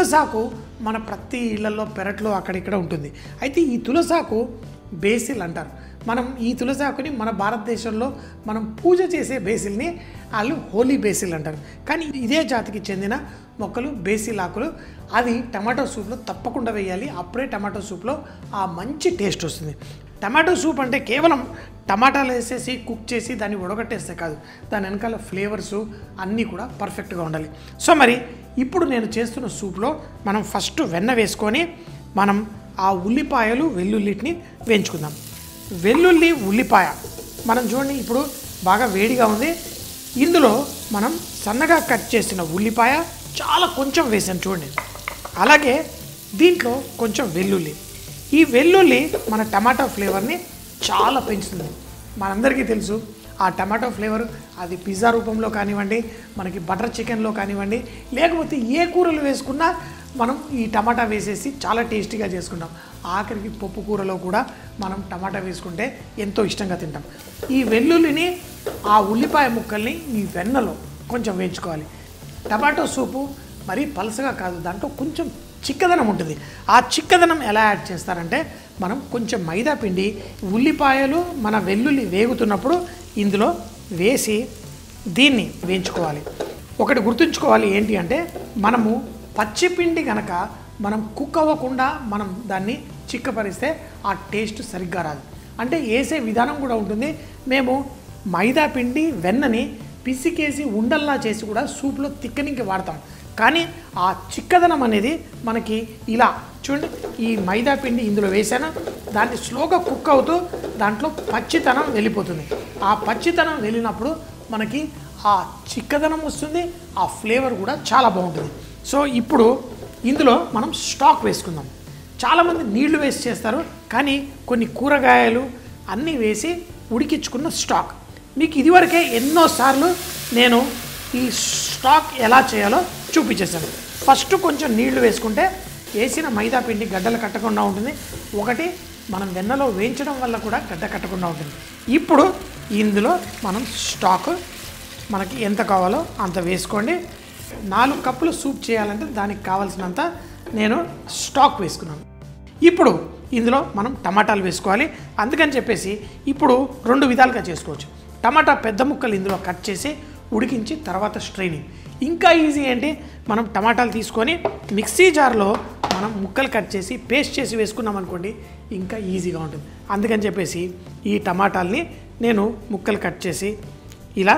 తులసాకు మన ప్రతి ఇళ్లలో పెరట్లో అక్కడిక్కడ ఉంటుంది. అయితే ఈ తులసాకు బేసిల్ అంటారు. మనం ఈ తులసాకుని మన భారతదేశంలో మనం పూజ చేసే బేసిల్ని వాళ్ళు హోలీ బేసిల్ అంటారు. కానీ ఇదే జాతికి చెందిన మొక్కలు బేసిల్ ఆకులు. అది టమాటో సూప్లో తప్పకుండా వేయాలి. అప్పుడే టమాటో సూప్లో ఆ మంచి టేస్ట్ వస్తుంది. టమాటో సూప్ అంటే కేవలం టమాటాలు వేసేసి కుక్ చేసి దాన్ని ఉడగట్టేస్తే కాదు, దాని వెనకాల ఫ్లేవర్సు అన్నీ కూడా పర్ఫెక్ట్గా ఉండాలి. సో మరి ఇప్పుడు నేను చేస్తున్న సూప్లో మనం ఫస్ట్ వెన్న వేసుకొని మనం ఆ ఉల్లిపాయలు వెల్లుల్లిని వేయించుకుందాం. వెల్లుల్లి ఉల్లిపాయ మనం చూడండి ఇప్పుడు బాగా వేడిగా ఉంది. ఇందులో మనం సన్నగా కట్ చేసిన ఉల్లిపాయ చాలా కొంచెం వేసాను చూడండి. అలాగే దీంట్లో కొంచెం వెల్లుల్లి. ఈ వెల్లుల్లి మన టమాటో ఫ్లేవర్ని చాలా పెంచుతుంది. మనందరికీ తెలుసు ఆ టమాటో ఫ్లేవర్ అది పిజ్జా రూపంలో కానివ్వండి, మనకి బటర్ చికెన్లో కానివ్వండి, లేకపోతే ఏ కూరలు వేసుకున్నా మనం ఈ టమాటా వేసేసి చాలా టేస్టీగా చేసుకుంటాం. ఆఖరికి పప్పు కూరలో కూడా మనం టమాటా వేసుకుంటే ఎంతో ఇష్టంగా తింటాం. ఈ వెల్లుల్లిని ఆ ఉల్లిపాయ ముక్కల్ని ఈ వెన్నలో కొంచెం వేయించుకోవాలి. టమాటో సూపు మరీ పలసగా కాదు, దాంట్లో కొంచెం చిక్కదనం ఉంటుంది. ఆ చిక్కదనం ఎలా యాడ్ చేస్తారంటే మనం కొంచెం మైదా పిండి ఉల్లిపాయలు మన వెల్లుల్లి వేగుతున్నప్పుడు ఇందులో వేసి దీన్ని వేయించుకోవాలి. ఒకటి గుర్తుంచుకోవాలి ఏంటి అంటే మనము పచ్చిపిండి కనుక మనం కుక్ అవ్వకుండా మనం దాన్ని చిక్కపరిస్తే ఆ టేస్ట్ సరిగ్గా రాదు. అంటే వేసే విధానం కూడా ఉంటుంది. మేము మైదా పిండి వెన్నని పిసికేసి ఉండల్లా చేసి కూడా సూప్లో తిక్కనికి వాడతాం. కానీ ఆ చిక్కదనం అనేది మనకి ఇలా చూడండి, ఈ మైదా పిండి ఇందులో వేసాను, దాన్ని స్లోగా కుక్ అవుతూ దాంట్లో పచ్చితనం వెళ్ళిపోతుంది. ఆ పచ్చితనం వెళ్ళినప్పుడు మనకి ఆ చిక్కదనం వస్తుంది, ఆ ఫ్లేవర్ కూడా చాలా బాగుంటుంది. సో ఇప్పుడు ఇందులో మనం స్టాక్ వేసుకుందాం. చాలామంది నీళ్లు వేసి చేస్తారు, కానీ కొన్ని కూరగాయలు అన్నీ వేసి ఉడికించుకున్న స్టాక్. మీకు ఇదివరకే ఎన్నోసార్లు నేను ఈ స్టాక్ ఎలా చేయాలో చూపించేసాను. ఫస్ట్ కొంచెం నీళ్లు వేసుకుంటే వేసిన మైదా పిండి గడ్డలు కట్టకుండా ఉంటుంది. ఒకటి మనం వెన్నలో వేయించడం వల్ల కూడా గడ్డ కట్టకుండా ఉంటుంది. ఇప్పుడు ఇందులో మనం స్టాక్ మనకి ఎంత కావాలో అంత వేసుకోండి. 4 కప్పులు సూప్ చేయాలంటే దానికి కావాల్సినంత నేను స్టాక్ వేసుకున్నాను. ఇప్పుడు ఇందులో మనం టమాటాలు వేసుకోవాలి. అందుకని చెప్పేసి ఇప్పుడు 2 విధాలుగా చేసుకోవచ్చు. టమాటా పెద్ద ముక్కలు ఇందులో కట్ చేసి ఉడికించి తర్వాత స్ట్రైనింగ్. ఇంకా ఈజీ ఏంటి, మనం టమాటాలు తీసుకొని మిక్సీ జార్లో మనం ముక్కలు కట్ చేసి పేస్ట్ చేసి వేసుకున్నాం అనుకోండి, ఇంకా ఈజీగా ఉంటుంది. అందుకని చెప్పేసి ఈ టమాటాలని నేను ముక్కలు కట్ చేసి ఇలా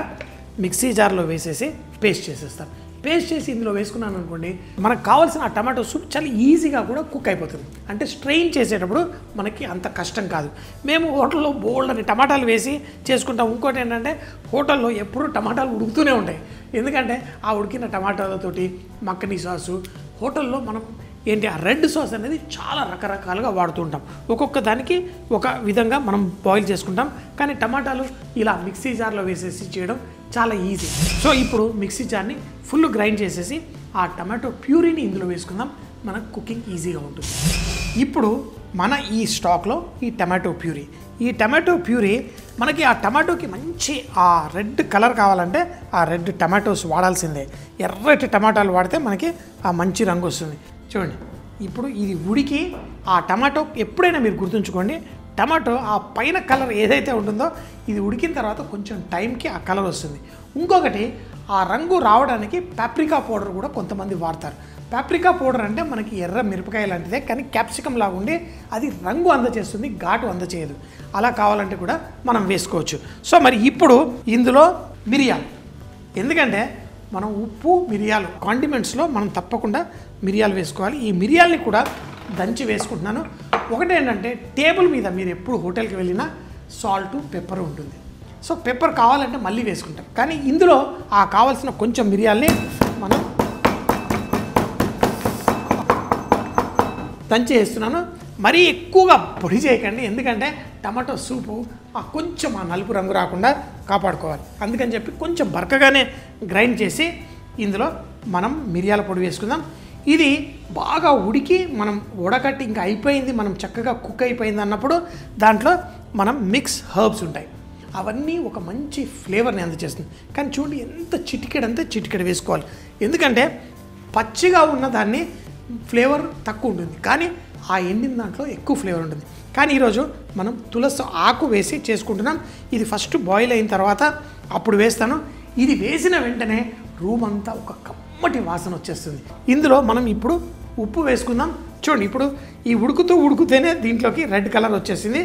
మిక్సీ జార్లో వేసేసి పేస్ట్ చేసేస్తాను. పేస్ట్ చేసి ఇందులో వేసుకున్నాను అనుకోండి, మనకు కావాల్సిన ఆ టమాటో సూప్ చాలా ఈజీగా కూడా కుక్ అయిపోతుంది. అంటే స్ట్రెయిన్ చేసేటప్పుడు మనకి అంత కష్టం కాదు. మేము హోటల్లో బోల్డ్ అని టమాటాలు వేసి చేసుకుంటాం. ఇంకోటి ఏంటంటే హోటల్లో ఎప్పుడూ టమాటాలు ఉడుకుతూనే ఉంటాయి. ఎందుకంటే ఆ ఉడికిన టమాటాలతోటి మక్కనీ సాసు హోటల్లో మనం ఏంటి ఆ రెడ్ సాస్ అనేది చాలా రకరకాలుగా వాడుతూ ఉంటాం. ఒక్కొక్క దానికి ఒక విధంగా మనం బాయిల్ చేసుకుంటాం. కానీ టమాటాలు ఇలా మిక్సీ జార్లో వేసేసి చేయడం చాలా ఈజీ. సో ఇప్పుడు మిక్సీ జార్ని ఫుల్ గ్రైండ్ చేసేసి ఆ టమాటో ప్యూరీని ఇందులో వేసుకుందాం. మనకు కుకింగ్ ఈజీగా ఉంటుంది. ఇప్పుడు మన ఈ స్టాక్లో ఈ టమాటో ప్యూరీ మనకి ఆ టమాటోకి మంచి ఆ రెడ్ కలర్ కావాలంటే ఆ రెడ్ టమాటోస్ వాడాల్సిందే. ఎర్రటి టమాటాలు వాడితే మనకి ఆ మంచి రంగు వస్తుంది. చూడండి ఇప్పుడు ఇది ఉడికి ఆ టమాటో ఎప్పుడైనా మీరు గుర్తుంచుకోండి, టమాటో ఆ పైన కలర్ ఏదైతే ఉంటుందో ఇది ఉడికిన తర్వాత కొంచెం టైంకి ఆ కలర్ వస్తుంది. ఇంకొకటి ఆ రంగు రావడానికి పాప్రికా పౌడర్ కూడా కొంతమంది వాడతారు. పాప్రికా పౌడర్ అంటే మనకి ఎర్ర మిరపకాయ లాంటిదే, కానీ క్యాప్సికమ్ లాగా ఉండి అది రంగు అందచేస్తుంది, ఘాటు అందచేయదు. అలా కావాలంటే కూడా మనం వేసుకోవచ్చు. సో మరి ఇప్పుడు ఇందులో మిరియాలు, ఎందుకంటే మనం ఉప్పు మిరియాలు కాండిమెంట్స్లో మనం తప్పకుండా మిరియాలు వేసుకోవాలి. ఈ మిరియాలని కూడా దంచి వేసుకుంటున్నాను. ఒకటి ఏంటంటే టేబుల్ మీద మీరు ఎప్పుడు హోటల్కి వెళ్ళినా సాల్ట్ పెప్పర్ ఉంటుంది. సో పెప్పర్ కావాలంటే మళ్ళీ వేసుకుంటాం, కానీ ఇందులో ఆ కావాల్సిన కొంచెం మిరియాలని మనం దంచి వేస్తున్నాను. మరీ ఎక్కువగా పొడి చేయకండి, ఎందుకంటే టమాటో సూపు కొంచెం ఆ నలుపు రంగు రాకుండా కాపాడుకోవాలి. అందుకని చెప్పి కొంచెం బరకగానే గ్రైండ్ చేసి ఇందులో మనం మిరియాల పొడి వేసుకుందాం. ఇది బాగా ఉడికి మనం ఉడకట్టి ఇంకా అయిపోయింది, మనం చక్కగా కుక్ అయిపోయింది అన్నప్పుడు దాంట్లో మనం మిక్స్ హర్బ్స్ ఉంటాయి, అవన్నీ ఒక మంచి ఫ్లేవర్ని అందజేస్తుంది. కానీ చూడండి ఎంత చిటికెడంతే చిటికెడ వేసుకోవాలి, ఎందుకంటే పచ్చిగా ఉన్న దాన్ని ఫ్లేవర్ తక్కువ ఉంటుంది, కానీ ఆ ఎండిన దాంట్లో ఎక్కువ ఫ్లేవర్ ఉంటుంది. కానీ ఈరోజు మనం తులసి ఆకు వేసి చేసుకుంటున్నాం. ఇది ఫస్ట్ బాయిల్ అయిన తర్వాత అప్పుడు వేస్తాను. ఇది వేసిన వెంటనే రూమ్ అంతా ఒక కమ్మటి వాసన వచ్చేస్తుంది. ఇందులో మనం ఇప్పుడు ఉప్పు వేసుకుందాం. చూడండి, ఇప్పుడు ఈ ఉడుకుతూనే దీంట్లోకి రెడ్ కలర్ వచ్చేసింది.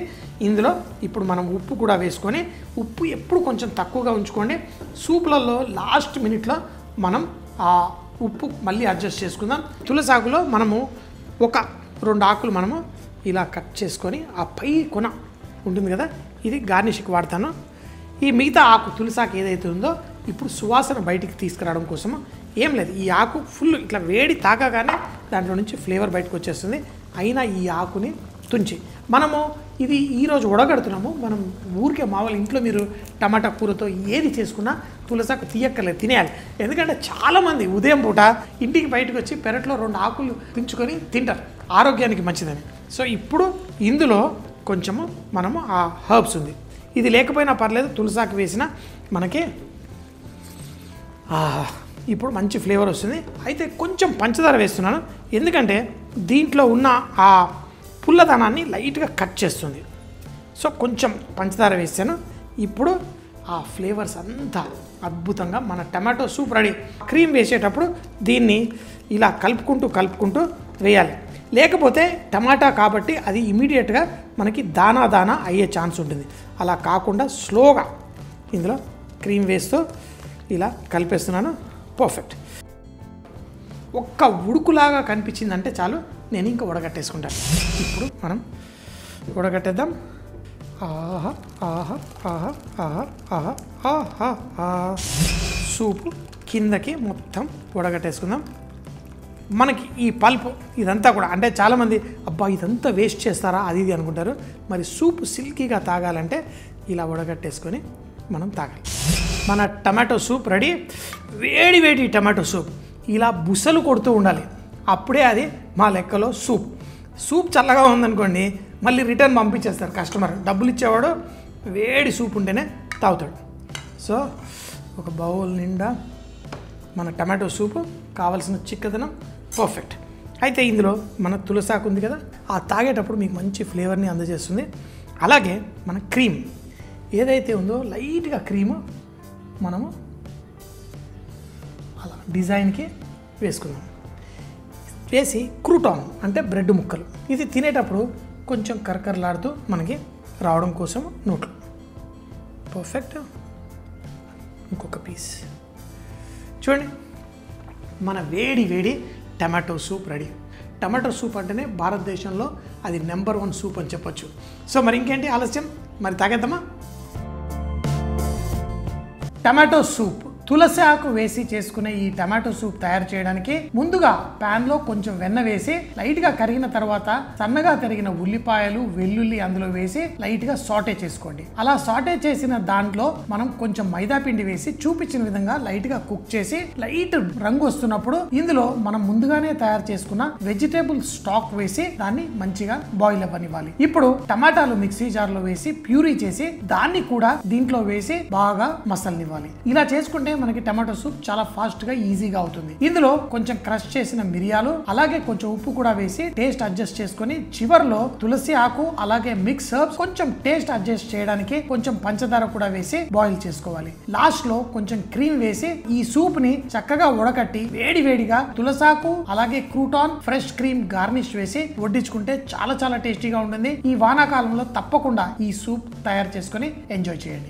ఇందులో ఇప్పుడు మనం ఉప్పు కూడా వేసుకొని, ఉప్పు ఎప్పుడు కొంచెం తక్కువగా ఉంచుకోండి. సూప్లలో లాస్ట్ మినిట్లో మనం ఆ ఉప్పు మళ్ళీ అడ్జస్ట్ చేసుకుందాం. తులసి ఆకులో మనము ఒక 2 ఆకులు మనము ఇలా కట్ చేసుకొని ఆ పై కొన ఉంటుంది కదా, ఇది గార్నిష్కి వాడతాను. ఈ మిగతా ఆకు తులసి ఆకు ఏదైతే ఉందో ఇప్పుడు సువాసన బయటికి తీసుకురావడం కోసము ఏం లేదు, ఈ ఆకు ఫుల్ ఇట్లా వేడి తాకగానే దాంట్లో నుంచి ఫ్లేవర్ బయటకు వచ్చేస్తుంది. అయినా ఈ ఆకుని తుంచి మనము ఇది ఈరోజు ఉడగడుతున్నాము. మనం ఊరికే మామూలు ఇంట్లో మీరు టమాటా కూరతో ఏది చేసుకున్నా తులసాకు తీయక్కర్లేదు, తినేయాలి. ఎందుకంటే చాలామంది ఉదయం పూట ఇంటికి బయటకు వచ్చి పెరట్లో 2 ఆకులు తుంచుకొని తింటారు, ఆరోగ్యానికి మంచిదని. సో ఇప్పుడు ఇందులో కొంచెము మనము ఆ హర్బ్స్ ఉంది, ఇది లేకపోయినా పర్లేదు, తులసాకు వేసిన మనకి ఇప్పుడు మంచి ఫ్లేవర్ వస్తుంది. అయితే కొంచెం పంచదార వేస్తున్నాను, ఎందుకంటే దీంట్లో ఉన్న ఆ పుల్లదనాన్ని లైట్గా కట్ చేస్తుంది. సో కొంచెం పంచదార వేసాను. ఇప్పుడు ఆ ఫ్లేవర్స్ అంతా అద్భుతంగా మన టమాటో సూప్ రెడీ. క్రీమ్ వేసేటప్పుడు దీన్ని ఇలా కలుపుకుంటూ వేయాలి, లేకపోతే టమాటా కాబట్టి అది ఇమీడియట్గా మనకి దానా అయ్యే ఛాన్స్ ఉంటుంది. అలా కాకుండా స్లోగా ఇందులో క్రీమ్ వేస్తూ ఇలా కలిపేస్తున్నాను. పర్ఫెక్ట్. ఒక్క ఉడుకులాగా కనిపించిందంటే చాలు, నేను ఇంకా ఉడగట్టేసుకుంటాను. ఇప్పుడు మనం ఉడగట్టేద్దాం. ఆహా ఆహా ఆహా ఆహా ఆహా ఆహా ఆహా. సూపు కిందకి మొత్తం ఉడగట్టేసుకుందాం. మనకి ఈ పల్పు ఇదంతా కూడా, అంటే చాలామంది అబ్బా ఇదంతా వేస్ట్ చేస్తారా అది ఇది అనుకుంటారు. మరి సూప్ సిల్కీగా తాగాలంటే ఇలా ఉడగట్టేసుకొని మనం తాగాలి. మన టమాటో సూప్ రెడీ. వేడి టమాటో సూప్ ఇలా బుసలు కొడుతూ ఉండాలి, అప్పుడే అది మా లెక్కలో సూప్ చల్లగా ఉందనుకోండి మళ్ళీ రిటర్న్ పంపించేస్తారు కస్టమర్. డబ్బులు ఇచ్చేవాడు వేడి సూప్ ఉంటేనే తాగుతాడు. సో ఒక బౌల్ నిండా మన టమాటో సూపు, కావాల్సిన చిక్కదనం పర్ఫెక్ట్. అయితే ఇందులో మన తులసాకు ఉంది కదా, ఆ తాగేటప్పుడు మీకు మంచి ఫ్లేవర్ని అందజేస్తుంది. అలాగే మన క్రీమ్ ఏదైతే ఉందో లైట్గా క్రీము మనము అలా డిజైన్కి వేసుకుందాం. వేసి క్రూటాన్ అంటే బ్రెడ్ ముక్కలు, ఇది తినేటప్పుడు కొంచెం కరకరలాడుతూ మనకి రావడం కోసం నోట్లు. పర్ఫెక్ట్. ఇంకొక పీస్ చూడండి, మన వేడి tomato soup ready. Tomato soup అంటేనే భారతదేశంలో అది నెంబర్ 1 సూప్ అని చెప్పొచ్చు. సో మరి ఇంకేంటి ఆలస్యం, మరి తాగేద్దామా? టమాటో సూప్, తులసి ఆకు వేసి చేసుకునే ఈ టమాటో సూప్ తయారు చేయడానికి ముందుగా ప్యాన్ లో కొంచెం వెన్న వేసి లైట్ గా కరిగిన తర్వాత సన్నగా తరిగిన ఉల్లిపాయలు, వెల్లుల్లి అందులో వేసి లైట్ గా సాటే చేసుకోండి. అలా సాటే చేసిన దాంట్లో మనం కొంచెం మైదా పిండి వేసి చూపించిన విధంగా లైట్ గా కుక్ చేసి లైట్ రంగు వస్తున్నప్పుడు ఇందులో మనం ముందుగానే తయారు చేసుకున్న వెజిటేబుల్ స్టాక్ వేసి దాన్ని మంచిగా బాయిల్ అవ్వనివ్వాలి. ఇప్పుడు టమాటాలు మిక్సీ జార్ లో వేసి ప్యూరీ చేసి దాన్ని కూడా దీంట్లో వేసి బాగా మసలనివ్వాలి. ఇలా చేసుకుంటే మనకి టమాటో సూప్ చాలా ఫాస్ట్ గా ఈజీగా అవుతుంది. ఇందులో కొంచెం క్రష్ చేసిన మిరియాలు అలాగే కొంచెం ఉప్పు కూడా వేసి టేస్ట్ అడ్జస్ట్ చేసుకొని చివర్లో తులసి ఆకు అలాగే మిక్స్ హర్బ్స్ కొంచెం టేస్ట్ అడ్జస్ట్ చేయడానికి కొంచెం పంచదార కూడా వేసి బాయిల్ చేసుకోవాలి. లాస్ట్ లో కొంచెం క్రీమ్ వేసి ఈ సూప్ ని చక్కగా ఉడకట్టి వేడిగా తులసాకు అలాగే క్రూటాన్ ఫ్రెష్ క్రీమ్ గార్నిష్ వేసి వడ్డించుకుంటే చాలా టేస్టీగా ఉంటుంది. ఈ వానాకాలంలో తప్పకుండా ఈ సూప్ తయారు చేసుకొని ఎంజాయ్ చేయండి.